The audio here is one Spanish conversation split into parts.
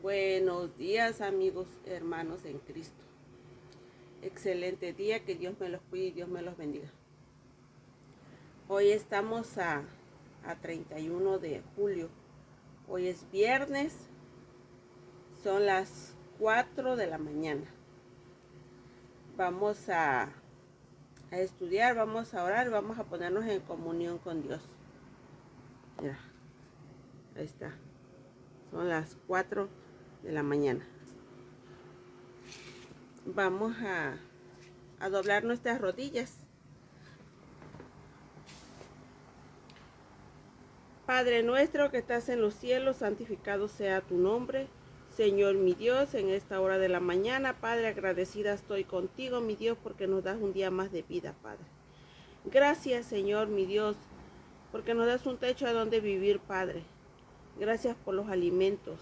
Buenos días, amigos, hermanos en Cristo. Excelente día, que Dios me los cuide y Dios me los bendiga. Hoy estamos a 31 de julio. Hoy es viernes, son las 4 de la mañana. Vamos a estudiar, vamos a orar, vamos a ponernos en comunión con Dios. Mira, ahí está. Son las 4 de la mañana. Vamos a doblar nuestras rodillas. Padre nuestro que estás en los cielos, santificado sea tu nombre. Señor mi Dios, en esta hora de la mañana, Padre, agradecida estoy contigo, mi Dios, porque nos das un día más de vida, Padre. Gracias, Señor mi Dios, porque nos das un techo a donde vivir, Padre. Gracias por los alimentos.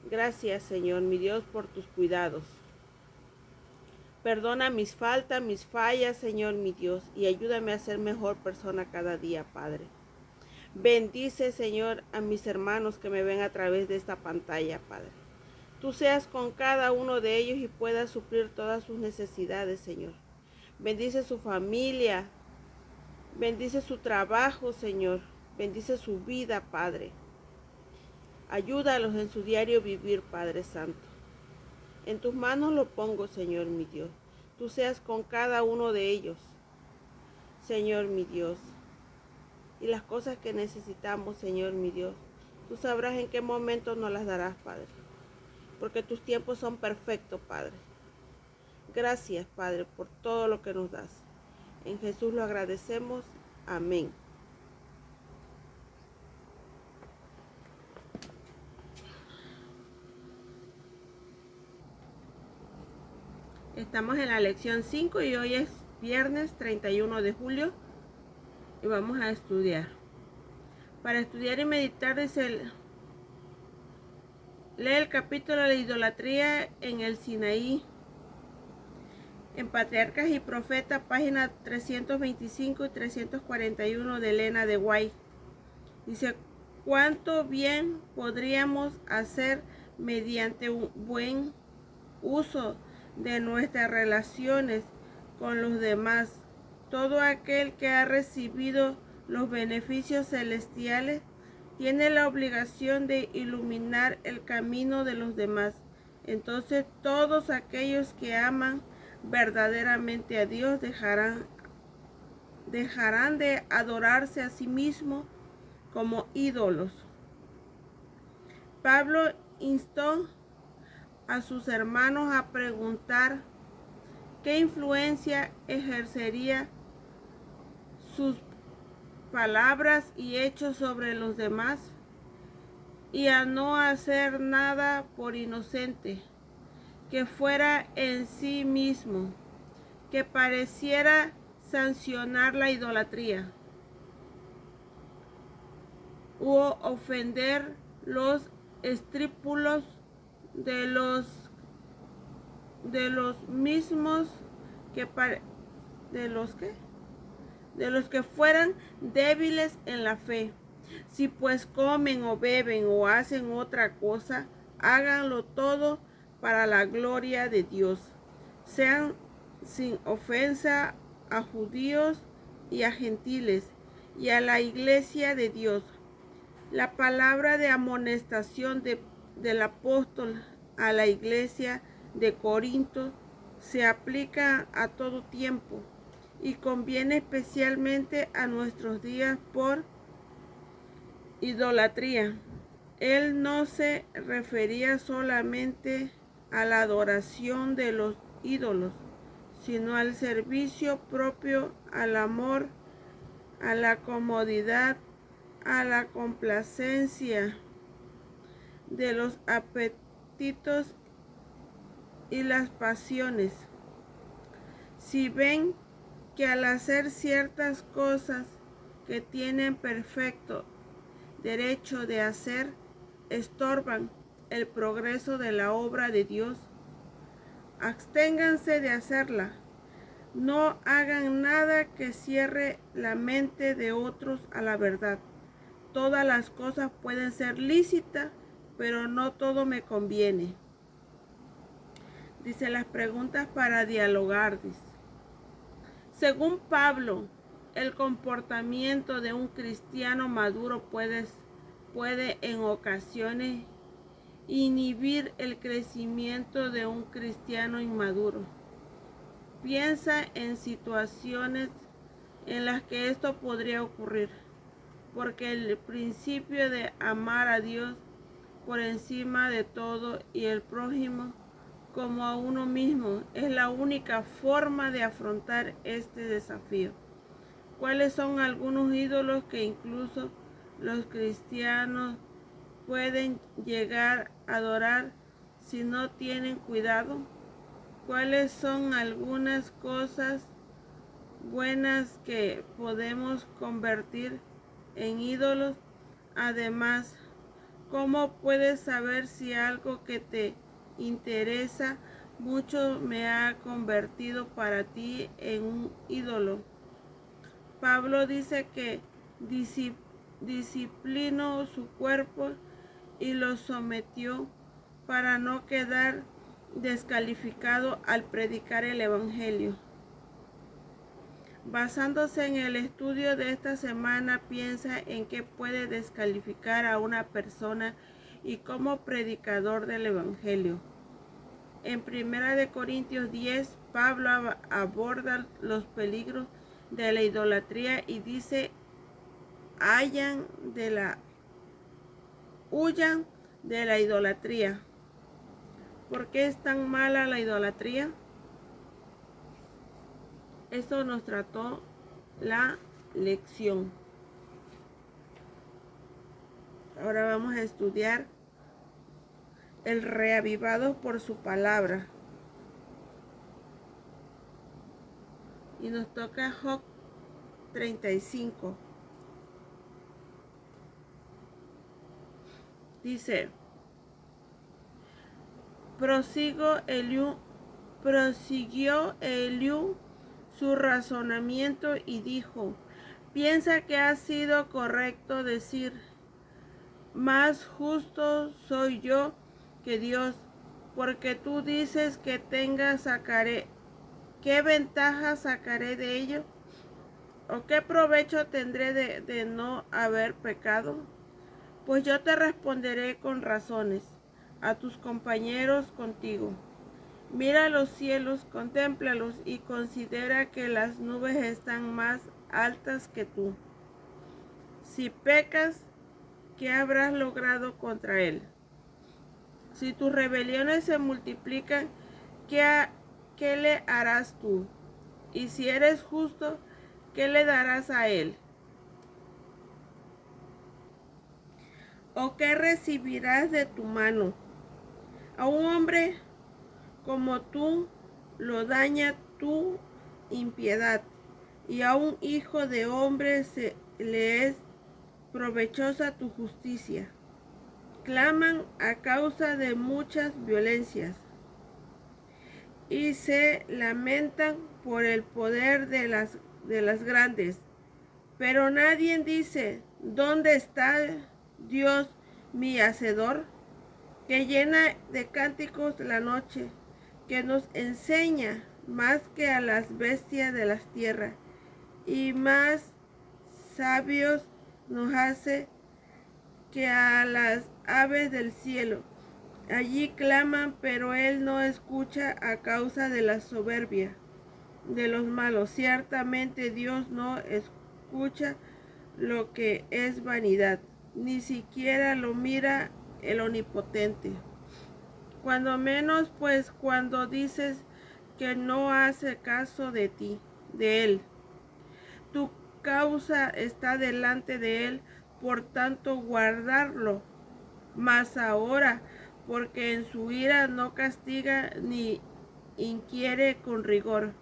Gracias, Señor mi Dios, por tus cuidados. Perdona mis faltas, mis fallas, Señor mi Dios, y ayúdame a ser mejor persona cada día, Padre. Bendice, Señor, a mis hermanos que me ven a través de esta pantalla, Padre. Tú seas con cada uno de ellos y puedas suplir todas sus necesidades, Señor. Bendice su familia, bendice su trabajo, Señor. Bendice su vida, Padre. Ayúdalos en su diario vivir, Padre Santo. En tus manos lo pongo, Señor mi Dios. Tú seas con cada uno de ellos, Señor mi Dios. Y las cosas que necesitamos, Señor mi Dios, tú sabrás en qué momento nos las darás, Padre. Porque tus tiempos son perfectos, Padre. Gracias, Padre, por todo lo que nos das. En Jesús lo agradecemos. Amén. Estamos en la lección 5 y hoy es viernes 31 de julio y vamos a estudiar. Para estudiar y meditar dice lee el capítulo de la idolatría en el Sinaí. En Patriarcas y Profetas, páginas 325 y 341 de Elena de White. Dice, ¿cuánto bien podríamos hacer mediante un buen uso de nuestras relaciones con los demás? Todo aquel que ha recibido los beneficios celestiales tiene la obligación de iluminar el camino de los demás. Entonces todos aquellos que aman verdaderamente a Dios dejarán de adorarse a sí mismos como ídolos. Pablo instó a sus hermanos a preguntar qué influencia ejercería sus palabras y hechos sobre los demás y a no hacer nada por inocente que fuera en sí mismo, que pareciera sancionar la idolatría u ofender los escrúpulos de los mismos de los que fueran débiles en la fe. Si pues comen o beben o hacen otra cosa, háganlo todo para la gloria de Dios. Sean sin ofensa a judíos y a gentiles y a la iglesia de Dios. La palabra de amonestación del apóstol a la iglesia de Corinto se aplica a todo tiempo y conviene especialmente a nuestros días por idolatría. Él no se refería solamente a la adoración de los ídolos, sino al servicio propio, al amor, a la comodidad, a la complacencia de los apetitos y las pasiones. Si ven que al hacer ciertas cosas que tienen perfecto derecho de hacer, estorban el progreso de la obra de Dios, absténganse de hacerla. No hagan nada que cierre la mente de otros a la verdad. Todas las cosas pueden ser lícitas, pero no todo me conviene. Dice las preguntas para dialogar. Dice. Según Pablo, el comportamiento de un cristiano maduro puede en ocasiones inhibir el crecimiento de un cristiano inmaduro. Piensa en situaciones en las que esto podría ocurrir, porque el principio de amar a Dios por encima de todo y el prójimo como a uno mismo es la única forma de afrontar este desafío. ¿Cuáles son algunos ídolos que incluso los cristianos pueden llegar a adorar si no tienen cuidado? ¿Cuáles son algunas cosas buenas que podemos convertir en ídolos? Además, ¿cómo puedes saber si algo que te interesa mucho me ha convertido para ti en un ídolo? Pablo dice que disciplinó su cuerpo y lo sometió para no quedar descalificado al predicar el Evangelio. Basándose en el estudio de esta semana, piensa en qué puede descalificar a una persona y como predicador del Evangelio. En 1 Corintios 10, Pablo aborda los peligros de la idolatría y dice: huyan de la idolatría. ¿Por qué es tan mala la idolatría? Esto nos trató la lección. Ahora vamos a estudiar el reavivado por su palabra. Y nos toca Job 35. Dice: prosiguió Eliú su razonamiento y dijo: piensa que ha sido correcto decir: más justo soy yo que Dios, porque tú dices que sacaré. ¿Qué ventaja sacaré de ello? ¿O qué provecho tendré de no haber pecado? Pues yo te responderé con razones, a tus compañeros contigo. Mira los cielos, contémplalos y considera que las nubes están más altas que tú. Si pecas, ¿qué habrás logrado contra él? Si tus rebeliones se multiplican, ¿qué le harás tú? Y si eres justo, ¿qué le darás a él? ¿O qué recibirás de tu mano? A un hombre como tú lo daña tu impiedad, y a un hijo de hombre le es provechosa tu justicia. Claman a causa de muchas violencias y se lamentan por el poder de las grandes. Pero nadie dice: ¿dónde está Dios mi hacedor? Que llena de cánticos la noche, que nos enseña más que a las bestias de las tierras, y más sabios nos hace que a las aves del cielo. Allí claman, pero él no escucha a causa de la soberbia de los malos. Ciertamente Dios no escucha lo que es vanidad, ni siquiera lo mira el omnipotente. Cuando menos, pues, cuando dices que no hace caso de él. Tu causa está delante de él, por tanto guardarlo. Mas ahora, porque en su ira no castiga ni inquiere con rigor.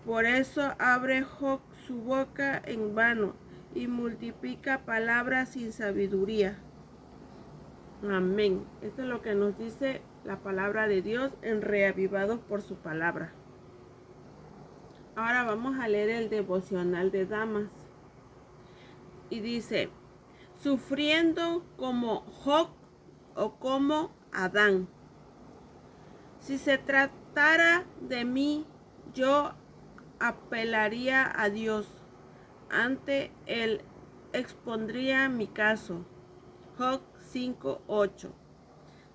Por eso abre Job su boca en vano y multiplica palabras sin sabiduría. Amén. Esto es lo que nos dice la palabra de Dios en Reavivados por su palabra. Ahora vamos a leer el devocional de damas. Y dice: sufriendo como Job, o como Adán. Si se tratara de mí, yo apelaría a Dios. Ante él expondría mi caso. Job 5:8.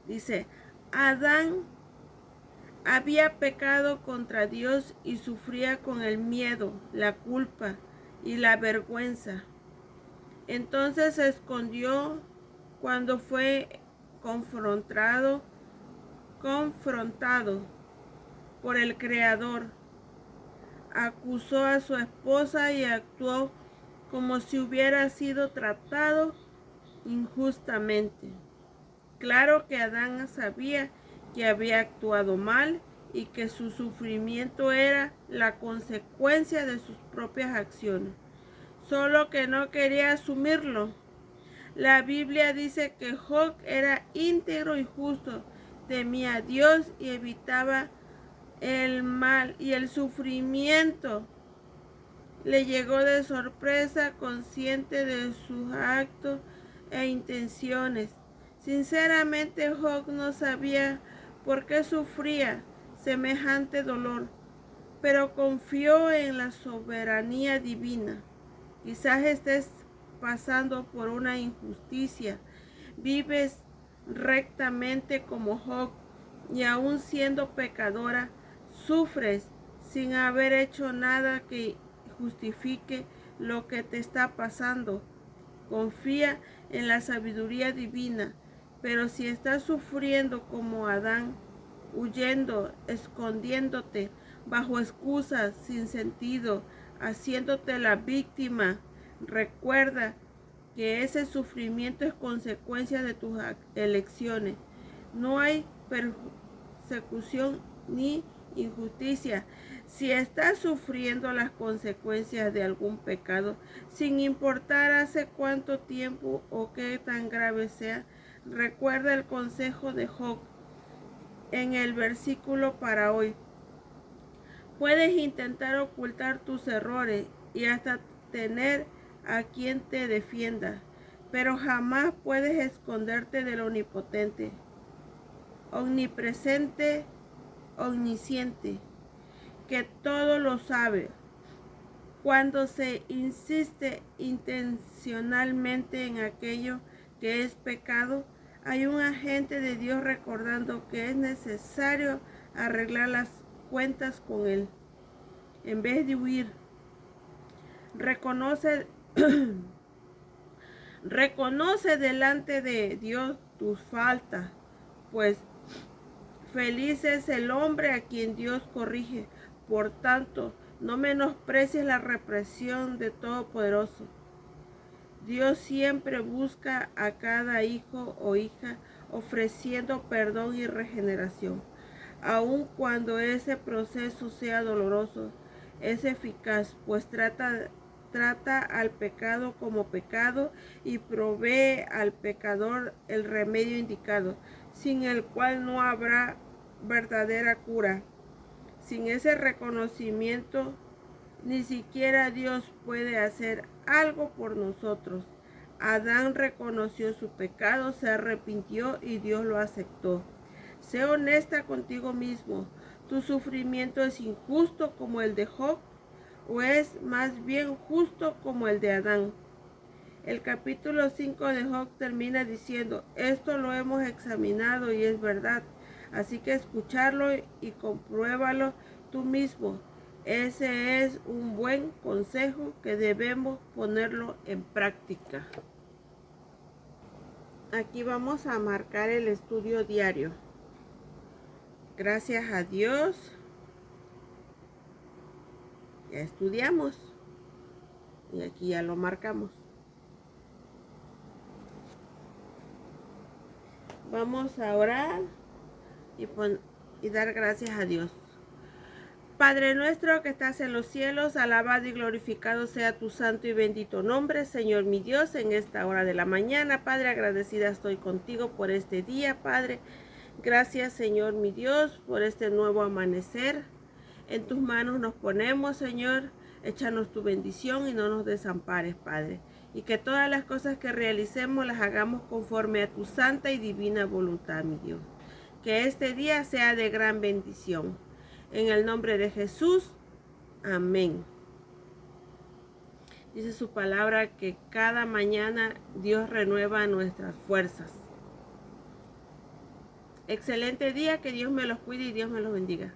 Dice, Adán había pecado contra Dios y sufría con el miedo, la culpa y la vergüenza. Entonces se escondió cuando fue confrontado por el Creador. Acusó a su esposa y actuó como si hubiera sido tratado injustamente. Claro que Adán sabía que había actuado mal y que su sufrimiento era la consecuencia de sus propias acciones, solo que no quería asumirlo. La Biblia dice que Job era íntegro y justo, temía a Dios y evitaba el mal y el sufrimiento. Le llegó de sorpresa, consciente de sus actos e intenciones. Sinceramente, Job no sabía por qué sufría semejante dolor, pero confió en la soberanía divina. Quizás estés pasando por una injusticia. Vives rectamente como Job y aún siendo pecadora, sufres sin haber hecho nada que justifique lo que te está pasando. Confía en la sabiduría divina, pero si estás sufriendo como Adán, huyendo, escondiéndote bajo excusas sin sentido, haciéndote la víctima, recuerda que ese sufrimiento es consecuencia de tus elecciones. No hay persecución ni injusticia. Si estás sufriendo las consecuencias de algún pecado, sin importar hace cuánto tiempo o qué tan grave sea, recuerda el consejo de Job en el versículo para hoy. Puedes intentar ocultar tus errores y hasta tener a quien te defienda, pero jamás puedes esconderte del omnipotente, omnipresente, omnisciente, que todo lo sabe. Cuando se insiste intencionalmente en aquello que es pecado, hay un agente de Dios recordando que es necesario arreglar las cuentas con él. En vez de huir, reconoce delante de Dios tus faltas, pues feliz es el hombre a quien Dios corrige. Por tanto, no menosprecies la represión de Todopoderoso. Dios siempre busca a cada hijo o hija ofreciendo perdón y regeneración. Aun cuando ese proceso sea doloroso, es eficaz, pues trata al pecado como pecado y provee al pecador el remedio indicado, sin el cual no habrá verdadera cura. Sin ese reconocimiento, ni siquiera Dios puede hacer algo por nosotros. Adán reconoció su pecado, se arrepintió y Dios lo aceptó. Sé honesta contigo mismo. ¿Tu sufrimiento es injusto como el de Job o es más bien justo como el de Adán? El capítulo 5 de Job termina diciendo, esto lo hemos examinado y es verdad, así que escucharlo y compruébalo tú mismo. Ese es un buen consejo que debemos ponerlo en práctica. Aquí vamos a marcar el estudio diario. Gracias a Dios, ya estudiamos y aquí ya lo marcamos. Vamos a orar y dar gracias a Dios. Padre nuestro que estás en los cielos, alabado y glorificado sea tu santo y bendito nombre, Señor mi Dios, en esta hora de la mañana. Padre, agradecida estoy contigo por este día, Padre. Gracias, Señor mi Dios, por este nuevo amanecer. En tus manos nos ponemos, Señor. Échanos tu bendición y no nos desampares, Padre. y que todas las cosas que realicemos las hagamos conforme a tu santa y divina voluntad, mi Dios. Que este día sea de gran bendición. En el nombre de Jesús, amén. Dice su palabra que cada mañana Dios renueva nuestras fuerzas. Excelente día, que Dios me los cuide y Dios me los bendiga.